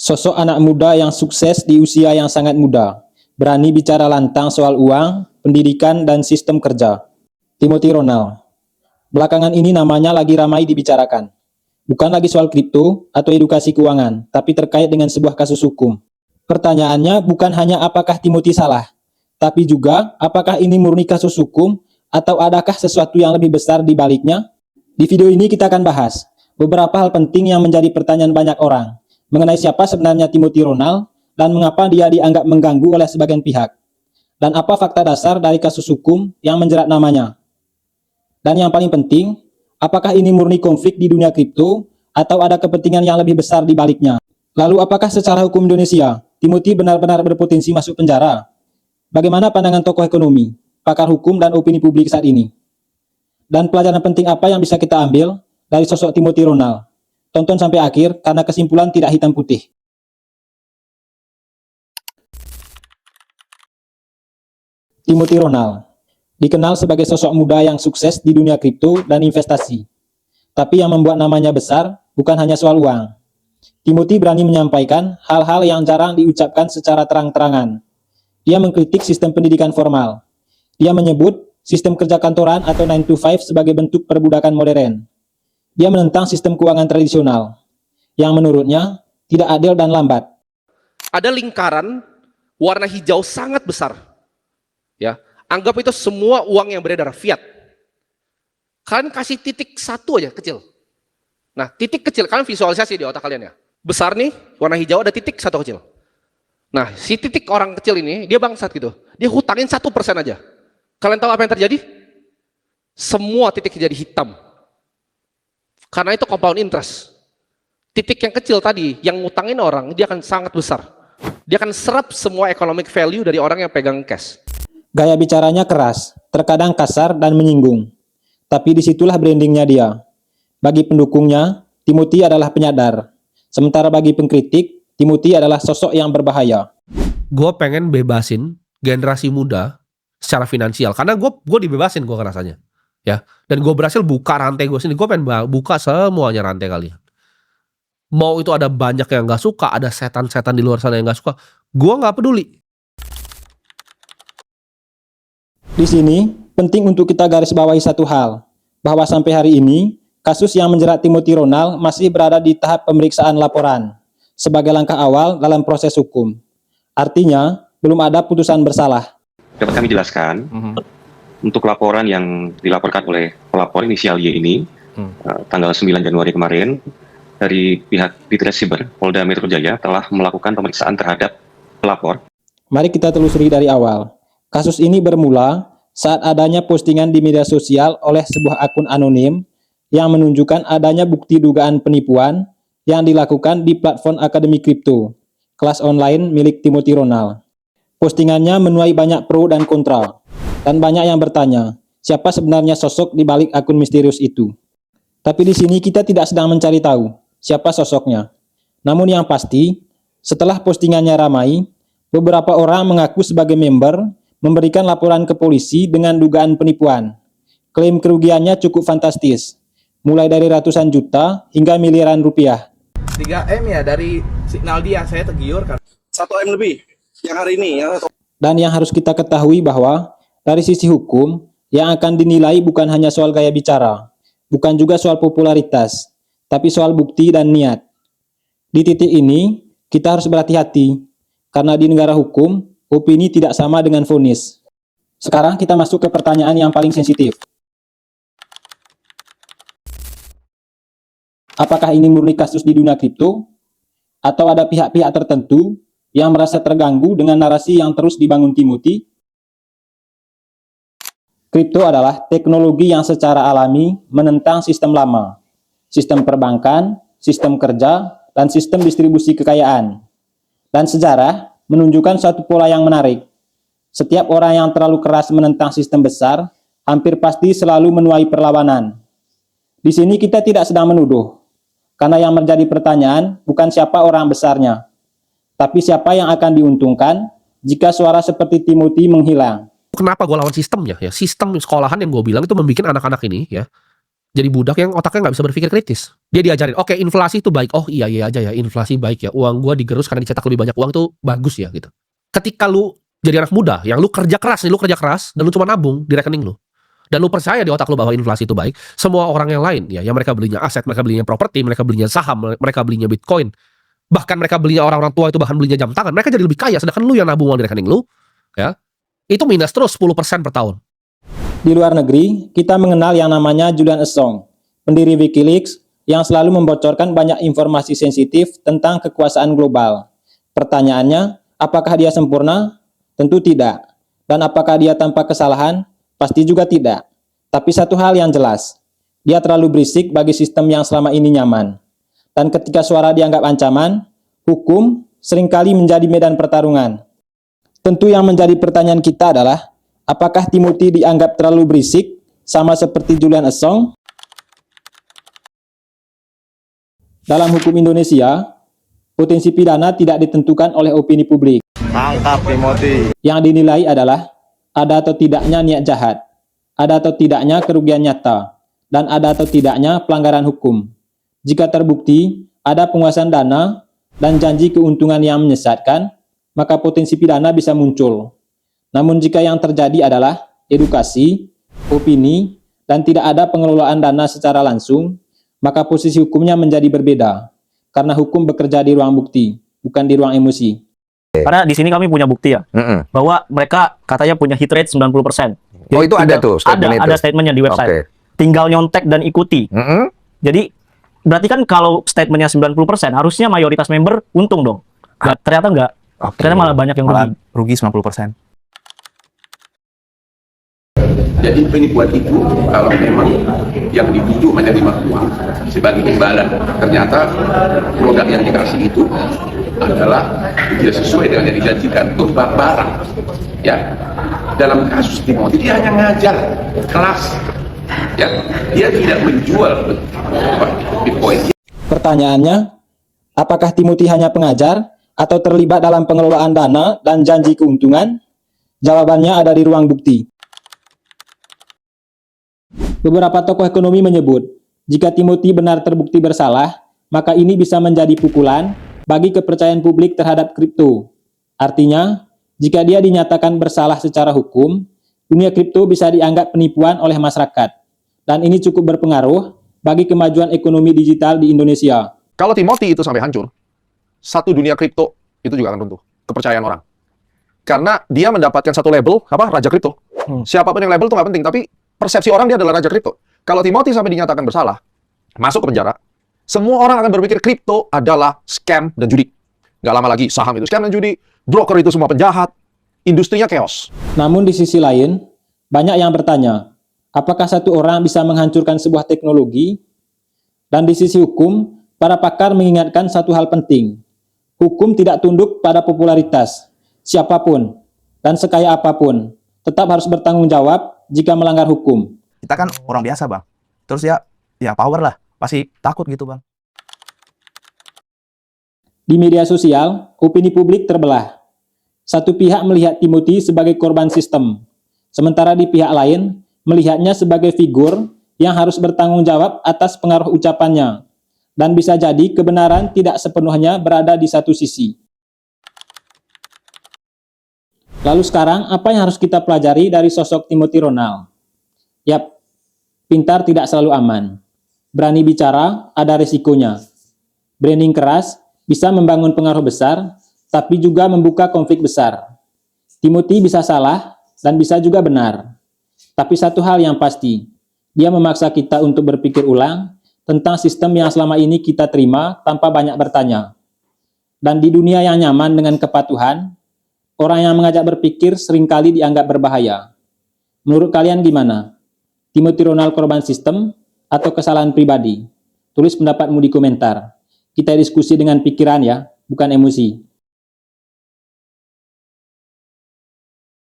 Sosok anak muda yang sukses di usia yang sangat muda, berani bicara lantang soal uang, pendidikan, dan sistem kerja. Timothy Ronald. Belakangan ini namanya lagi ramai dibicarakan. Bukan lagi soal kripto atau edukasi keuangan, tapi terkait dengan sebuah kasus hukum. Pertanyaannya bukan hanya apakah Timothy salah, tapi juga apakah ini murni kasus hukum atau adakah sesuatu yang lebih besar di baliknya? Di video ini kita akan bahas beberapa hal penting yang menjadi pertanyaan banyak orang mengenai siapa sebenarnya Timothy Ronald dan mengapa dia dianggap mengganggu oleh sebagian pihak. Dan apa fakta dasar dari kasus hukum yang menjerat namanya. Dan yang paling penting, apakah ini murni konflik di dunia kripto atau ada kepentingan yang lebih besar di baliknya? Lalu apakah secara hukum Indonesia, Timothy benar-benar berpotensi masuk penjara? Bagaimana pandangan tokoh ekonomi, pakar hukum dan opini publik saat ini? Dan pelajaran penting apa yang bisa kita ambil dari sosok Timothy Ronald? Tonton sampai akhir karena kesimpulan tidak hitam putih. Timothy Ronald dikenal sebagai sosok muda yang sukses di dunia kripto dan investasi. Tapi yang membuat namanya besar bukan hanya soal uang. Timothy berani menyampaikan hal-hal yang jarang diucapkan secara terang-terangan. Dia mengkritik sistem pendidikan formal. Dia menyebut sistem kerja kantoran atau 9 to 5 sebagai bentuk perbudakan modern. Dia menentang sistem keuangan tradisional, yang menurutnya tidak adil dan lambat. Ada lingkaran warna hijau sangat besar. Ya, anggap itu semua uang yang beredar fiat. Kalian kasih titik satu aja kecil. Nah, titik kecil kalian visualisasi di otak kalian ya. Besar nih, warna hijau ada titik satu kecil. Nah, si titik orang kecil ini dia bangsat gitu. Dia hutangin 1% aja. Kalian tahu apa yang terjadi? Semua titik jadi hitam. Karena itu compound interest. Titik yang kecil tadi, yang ngutangin orang, dia akan sangat besar. Dia akan serap semua economic value dari orang yang pegang cash. Gaya bicaranya keras, terkadang kasar dan menyinggung. Tapi disitulah brandingnya dia. Bagi pendukungnya, Timothy adalah penyadar. Sementara bagi pengkritik, Timothy adalah sosok yang berbahaya. Gue pengen bebasin generasi muda secara finansial. Karena gue dibebasin gue rasanya. Ya, dan gue berhasil buka rantai gue sendiri. Gue pengen buka semuanya rantai kalian. Mau itu ada banyak yang gak suka, ada setan-setan di luar sana yang gak suka, gue gak peduli. Di sini, penting untuk kita garis bawahi satu hal, bahwa sampai hari ini, kasus yang menjerat Timothy Ronald masih berada di tahap pemeriksaan laporan, sebagai langkah awal dalam proses hukum. Artinya, belum ada putusan bersalah. Dapat kami jelaskan, untuk laporan yang dilaporkan oleh pelapor inisial Y ini, tanggal 9 Januari kemarin, dari pihak Ditreskrimber Polda Metro Jaya telah melakukan pemeriksaan terhadap pelapor. Mari kita telusuri dari awal. Kasus ini bermula saat adanya postingan di media sosial oleh sebuah akun anonim yang menunjukkan adanya bukti dugaan penipuan yang dilakukan di platform Akademi Kripto, kelas online milik Timothy Ronald. Postingannya menuai banyak pro dan kontra, dan banyak yang bertanya, siapa sebenarnya sosok di balik akun misterius itu. Tapi di sini kita tidak sedang mencari tahu siapa sosoknya. Namun yang pasti, setelah postingannya ramai, beberapa orang mengaku sebagai member memberikan laporan ke polisi dengan dugaan penipuan. Klaim kerugiannya cukup fantastis, mulai dari ratusan juta hingga miliaran rupiah. 3M ya dari signal dia, saya tergiur kan. 1M lebih yang hari ini. Dan yang harus kita ketahui bahwa dari sisi hukum, yang akan dinilai bukan hanya soal gaya bicara, bukan juga soal popularitas, tapi soal bukti dan niat. Di titik ini, kita harus berhati-hati, karena di negara hukum, opini tidak sama dengan vonis. Sekarang kita masuk ke pertanyaan yang paling sensitif. Apakah ini murni kasus di dunia kripto? Atau ada pihak-pihak tertentu yang merasa terganggu dengan narasi yang terus dibangun Timothy? Kripto adalah teknologi yang secara alami menentang sistem lama, sistem perbankan, sistem kerja, dan sistem distribusi kekayaan. Dan sejarah menunjukkan suatu pola yang menarik. Setiap orang yang terlalu keras menentang sistem besar, hampir pasti selalu menuai perlawanan. Di sini kita tidak sedang menuduh, karena yang menjadi pertanyaan bukan siapa orang besarnya, tapi siapa yang akan diuntungkan jika suara seperti Timothy menghilang. Kenapa gue lawan sistemnya ya? Sistem sekolahan yang gue bilang itu membuat anak-anak ini ya jadi budak yang otaknya nggak bisa berpikir kritis. Dia diajarin, oke, inflasi itu baik. Oh iya aja ya, inflasi baik ya. Uang gua digerus karena dicetak lebih banyak uang tuh bagus ya gitu. Ketika lu jadi anak muda, yang lu kerja keras dan lu cuma nabung di rekening lu. Dan lu percaya di otak lu bahwa inflasi itu baik. Semua orang yang lain ya, yang mereka belinya aset, mereka belinya properti, mereka belinya saham, mereka belinya Bitcoin. Bahkan mereka belinya orang-orang tua itu bahkan belinya jam tangan. Mereka jadi lebih kaya, sedangkan lu yang nabung uang di rekening lu, ya, itu minus terus 10% per tahun. Di luar negeri, kita mengenal yang namanya Julian Assange, pendiri Wikileaks yang selalu membocorkan banyak informasi sensitif tentang kekuasaan global. Pertanyaannya, apakah dia sempurna? Tentu tidak. Dan apakah dia tanpa kesalahan? Pasti juga tidak. Tapi satu hal yang jelas, dia terlalu berisik bagi sistem yang selama ini nyaman. Dan ketika suara dianggap ancaman, hukum seringkali menjadi medan pertarungan. Tentu yang menjadi pertanyaan kita adalah, apakah Timothy dianggap terlalu berisik, sama seperti Julian Assange? Dalam hukum Indonesia, potensi pidana tidak ditentukan oleh opini publik. Tangkap Timothy. Yang dinilai adalah, ada atau tidaknya niat jahat, ada atau tidaknya kerugian nyata, dan ada atau tidaknya pelanggaran hukum. Jika terbukti ada penguasaan dana dan janji keuntungan yang menyesatkan, maka potensi pidana bisa muncul. Namun jika yang terjadi adalah edukasi, opini, dan tidak ada pengelolaan dana secara langsung, maka posisi hukumnya menjadi berbeda, karena hukum bekerja di ruang bukti, bukan di ruang emosi. Karena di sini kami punya bukti ya, bahwa mereka katanya punya hit rate 90%. Oh, itu ada tuh statement itu? Ada statementnya di website. Oke. Tinggal nyontek dan ikuti. Jadi berarti kan kalau statementnya 90%, harusnya mayoritas member untung dong. Ternyata enggak. Ternyata malah banyak yang rugi 90%. Jadi penipuan itu kalau memang yang dituju menerima uang sebagai imbalan, ternyata produk yang dikasih itu adalah tidak sesuai dengan yang dijanjikan, tumbang barang. Ya, dalam kasus Timothy dia hanya ngajar kelas, ya, dia tidak menjual Bitcoin. Pertanyaannya, apakah Timothy hanya pengajar atau terlibat dalam pengelolaan dana dan janji keuntungan? Jawabannya ada di ruang bukti. Beberapa tokoh ekonomi menyebut, jika Timothy benar terbukti bersalah, maka ini bisa menjadi pukulan bagi kepercayaan publik terhadap kripto. Artinya, jika dia dinyatakan bersalah secara hukum, dunia kripto bisa dianggap penipuan oleh masyarakat. Dan ini cukup berpengaruh bagi kemajuan ekonomi digital di Indonesia. Kalau Timothy itu sampai hancur, satu dunia kripto itu juga akan runtuh. Kepercayaan orang. Karena dia mendapatkan satu label, raja kripto. Siapapun yang label itu nggak penting, tapi persepsi orang dia adalah raja kripto. Kalau Timothy sampai dinyatakan bersalah, masuk ke penjara, semua orang akan berpikir kripto adalah scam dan judi. Nggak lama lagi saham itu scam dan judi, broker itu semua penjahat, industrinya chaos. Namun di sisi lain, banyak yang bertanya, apakah satu orang bisa menghancurkan sebuah teknologi? Dan di sisi hukum, para pakar mengingatkan satu hal penting. Hukum tidak tunduk pada popularitas. Siapapun dan sekaya apapun tetap harus bertanggung jawab jika melanggar hukum. Kita kan orang biasa, Bang. Terus ya power lah. Pasti takut gitu, Bang. Di media sosial, opini publik terbelah. Satu pihak melihat Timothy sebagai korban sistem, sementara di pihak lain melihatnya sebagai figur yang harus bertanggung jawab atas pengaruh ucapannya. Dan bisa jadi kebenaran tidak sepenuhnya berada di satu sisi. Lalu sekarang, apa yang harus kita pelajari dari sosok Timothy Ronald? Yap, pintar tidak selalu aman. Berani bicara, ada resikonya. Branding keras bisa membangun pengaruh besar, tapi juga membuka konflik besar. Timothy bisa salah, dan bisa juga benar. Tapi satu hal yang pasti, dia memaksa kita untuk berpikir ulang tentang sistem yang selama ini kita terima tanpa banyak bertanya. Dan di dunia yang nyaman dengan kepatuhan, orang yang mengajak berpikir seringkali dianggap berbahaya. Menurut kalian gimana? Timothy Ronald korban sistem atau kesalahan pribadi? Tulis pendapatmu di komentar. Kita diskusi dengan pikiran ya, bukan emosi.